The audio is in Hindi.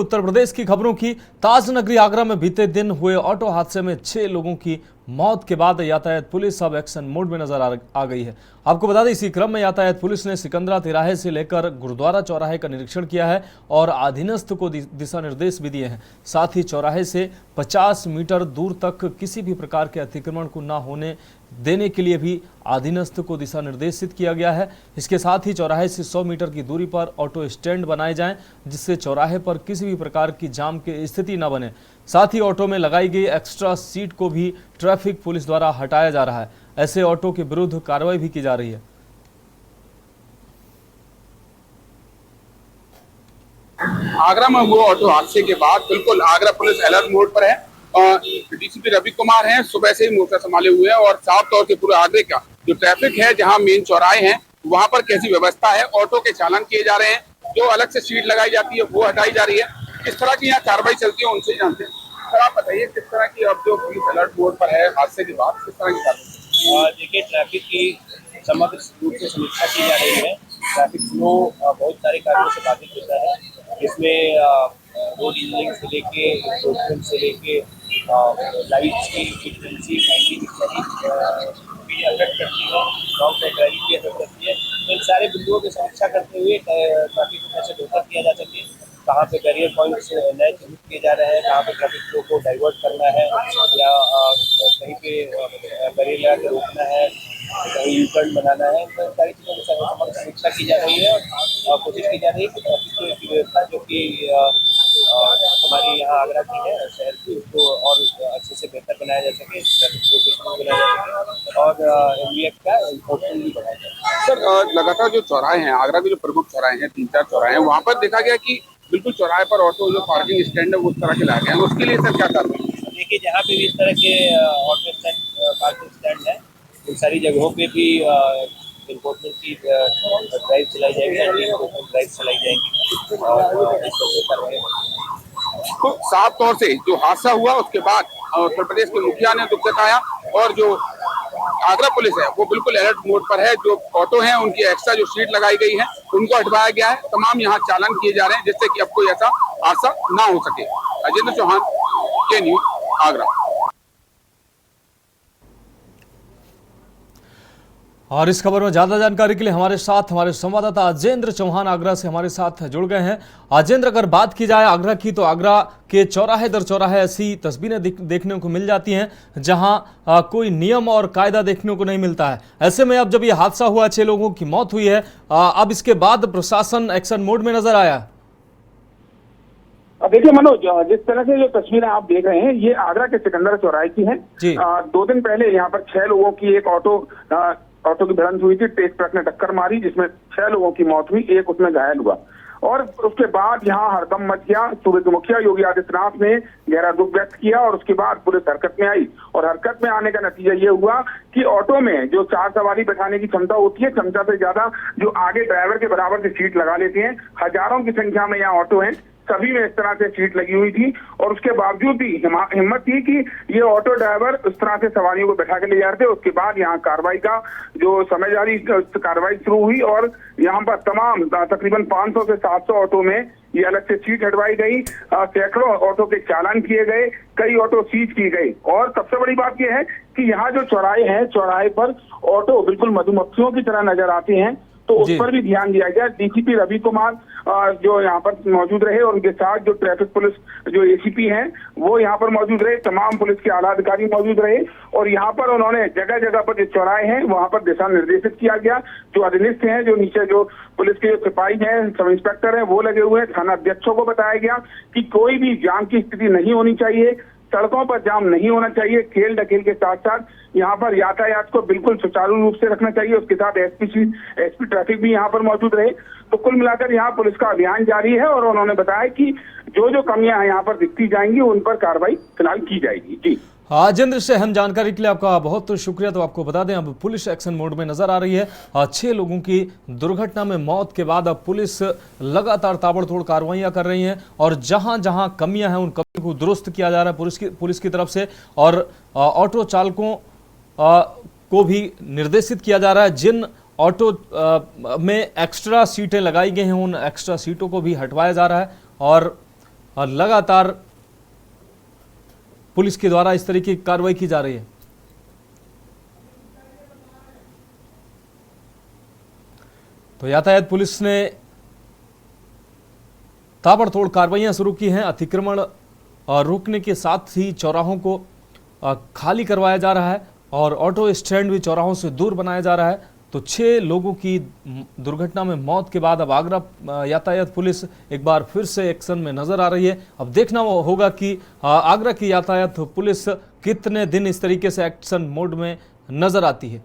उत्तर प्रदेश की खबरों की ताज नगरी आगरा में बीते दिन हुए ऑटो हादसे में 6 लोगों की मौत के बाद यातायात पुलिस अब एक्शन मोड में नजर आ गई है। आपको बता दें, इसी क्रम में यातायात पुलिस ने सिकंदरा तिराहे से लेकर गुरुद्वारा चौराहे का निरीक्षण किया है और अधीनस्थ को दिशा निर्देश भी दिए हैं। साथ ही चौराहे से 50 मीटर दूर तक किसी भी प्रकार के अतिक्रमण को न होने देने के लिए भी अधीनस्थ को दिशा निर्देशित किया गया है। इसके साथ ही चौराहे से 100 मीटर की दूरी पर ऑटो स्टैंड बनाए जाएं, जिससे चौराहे पर किसी भी प्रकार की जाम की स्थिति न बने। साथ ही ऑटो में लगाई गई एक्स्ट्रा सीट को भी ट्रैफिक पुलिस द्वारा हटाया जा रहा है। ऐसे ऑटो के विरुद्ध कार्रवाई भी की जा रही है। आगरा में हुए ऑटो हादसे के बाद बिल्कुल आगरा पुलिस अलर्ट मोड पर है। डीसीपी रवि कुमार हैं, सुबह से ही मोर्चा संभाले हुए हैं और साफ तौर से पूरे आगरे का जो ट्रैफिक है, जहां मेन चौराहे हैं, वहां पर कैसी व्यवस्था है, ऑटो के चालान किए जा रहे हैं, जो अलग से सीट लगाई जाती है वो हटाई जा रही है, किस तरह की यहाँ कार्रवाई चलती है उनसे जानते हैं। सर आप बताइए, किस तरह की अब जो पुलिस अलर्ट मोड पर है हादसे के बाद, किस तरह की कार्रवाई? देखिए, ट्रैफिक की समग्र रूप से समीक्षा की जा रही है। ट्रैफिक फ्लो बहुत सारे कारणों से बाधित होता है। इसमें रोड इंजीनियरिंग से लेके इन्फोर्समेंट से लेके लाइट्स की फ्रीक्वेंसी भी अफेक्ट करती है, लॉन्ग ड्राइविंग भी अफेक्ट करती है। तो इन सारे बिंदुओं की समीक्षा करते हुए ट्रैफिक को कैसे बेहतर किया जा सके, कहाँ पे बैरियर पॉइंट्स नए चिन्हित किए जा रहे हैं, कहाँ पे ट्रैफिक फ्लो को डाइवर्ट करना है या कहीं पे बैरियर लगा के रोकना है, कहीं यू टर्न बनाना है, तो सारी चीज़ों की समग्र समीक्षा की जा रही है और कोशिश की जा रही है कि ट्रैफिक की व्यवस्था जो कि हमारी यहाँ आगरा की है शहर की, उसको और अच्छे से बेहतर बनाया जा सके, ट्रैफिक फ्लो को स्मूथ बनाया जा सके और एमवीएफ का इन्फोर्समेंट भी बढ़ाया जाए। सर लगातार जो चौराहे हैं, आगरा के जो प्रमुख चौराहे हैं, 3-4 चौराहे हैं, वहाँ पर देखा गया कि बिल्कुल चौराहे पर ऑटो जो पार्किंग स्टैंड है उस तरह के लाए गए हैं, उसके लिए सर क्या कार्रवाई? देखिए, जहाँ पे भी इस तरह के ऑटो स्टैंड पार्किंग स्टैंड है, उन सारी जगहों पे भी इन्फोर्समेंट की ड्राइव चलाई जाएगी, एंटी इन्फोर्समेंट ड्राइव चलाई जाएगी और इस तरह से कार्रवाई। तो साफ तौर से जो हादसा हुआ उसके बाद उत्तर प्रदेश के मुखिया ने दुख जताया और जो आगरा पुलिस है वो बिल्कुल अलर्ट मोड पर है। जो ऑटो हैं उनकी एक्स्ट्रा जो सीट लगाई गई है उनको हटवाया गया है, तमाम यहाँ चालान किए जा रहे हैं, जिससे कि अब कोई ऐसा हादसा ना हो सके। अजेंद्र चौहान, के न्यूज, आगरा। और इस खबर में ज्यादा जानकारी के लिए हमारे साथ हमारे संवाददाता अजेंद्र चौहान आगरा से हमारे साथ जुड़ गए हैं। अजेंद्र, अगर बात की जाए आगरा की, तो आगरा के चौराहे दर चौराहे ऐसी तस्वीरें देखने को मिल जाती हैं जहां कोई नियम और कायदा देखने को नहीं मिलता है। ऐसे में अब जब ये हादसा हुआ, 6 लोगों की मौत हुई है, अब इसके बाद प्रशासन एक्शन मोड में नजर आया। देखिए मनोज, जिस तरह से जो तस्वीरें आप देख रहे हैं, ये आगरा के सिकंदरा चौराहे की हैं। 2 दिन पहले यहाँ पर 6 लोगों की एक ऑटो की भिड़ंत हुई थी। एक ट्रक ने टक्कर मारी, जिसमें 6 लोगों की मौत हुई, एक उसमें घायल हुआ और उसके बाद यहाँ हड़कंप मच गया। सूबे के मुखिया योगी आदित्यनाथ ने गहरा दुख व्यक्त किया और उसके बाद पुलिस हरकत में आई और हरकत में आने का नतीजा ये हुआ कि ऑटो में जो 4 सवारी बैठाने की क्षमता होती है, क्षमता से ज्यादा जो आगे ड्राइवर के बराबर की सीट लगा लेते हैं। हजारों की संख्या में यहाँ ऑटो है, सभी में इस तरह से सीट लगी हुई थी और उसके बावजूद भी हिम्मत थी कि ये ऑटो ड्राइवर उस तरह से सवारियों को बैठा के ले जा रहे थे। उसके बाद यहाँ कार्रवाई का जो समय जारी, कार्रवाई शुरू हुई और यहाँ पर तमाम तकरीबन 500 से 700 ऑटो में ये अलग से सीट हटवाई गई। सैकड़ों ऑटो के चालान किए गए, कई ऑटो सीज की गई और सबसे बड़ी बात यह है कि यहाँ जो चौराहे हैं, चौराहे पर ऑटो बिल्कुल मधुमक्खियों की तरह नजर आते हैं, तो उस पर भी ध्यान दिया गया। डीसीपी रवि कुमार जो यहाँ पर मौजूद रहे और उनके साथ जो ट्रैफिक पुलिस जो एसीपी हैं वो यहाँ पर मौजूद रहे, तमाम पुलिस के आला अधिकारी मौजूद रहे और यहाँ पर उन्होंने जगह जगह पर जो चौराहे हैं वहाँ पर दिशा निर्देशित किया गया। जो अधीनस्थ हैं, जो नीचे जो पुलिस के जो सिपाही हैं, सब इंस्पेक्टर हैं, वो लगे हुए हैं। थाना अध्यक्षों को बताया गया कि कोई भी जाम की स्थिति नहीं होनी चाहिए, सड़कों पर जाम नहीं होना चाहिए। खेल ढकेल के साथ साथ यहाँ पर यातायात को बिल्कुल सुचारू रूप से रखना चाहिए। उसके साथ एसपी ट्रैफिक भी यहाँ पर मौजूद रहे। तो कुल मिलाकर यहाँ पुलिस का अभियान जारी है और उन्होंने बताया कि जो कमियां यहाँ पर दिखती जाएंगी उन पर कार्रवाई फिलहाल की जाएगी। जी अजेंद्र से अहम जानकारी के लिए आपका बहुत शुक्रिया। तो आपको बता दें, अब पुलिस एक्शन मोड में नजर आ रही है। 6 लोगों की दुर्घटना में मौत के बाद अब पुलिस लगातार ताबड़तोड़ कार्रवाइयां कर रही है और जहां जहां कमियां हैं उन कमियों को दुरुस्त किया जा रहा है पुलिस की तरफ से और ऑटो चालकों को भी निर्देशित किया जा रहा है। जिन ऑटो में एक्स्ट्रा सीटें लगाई गई हैं उन एक्स्ट्रा सीटों को भी हटवाया जा रहा है और और लगातार पुलिस के द्वारा इस तरीके की कार्रवाई की जा रही है। तो यातायात पुलिस ने ताबड़तोड़ कार्रवाइयां शुरू की हैं। अतिक्रमण रोकने के साथ ही चौराहों को खाली करवाया जा रहा है और ऑटो स्टैंड भी चौराहों से दूर बनाया जा रहा है। तो 6 लोगों की दुर्घटना में मौत के बाद अब आगरा यातायात पुलिस एक बार फिर से एक्शन में नजर आ रही है। अब देखना होगा कि आगरा की यातायात पुलिस कितने दिन इस तरीके से एक्शन मोड में नजर आती है।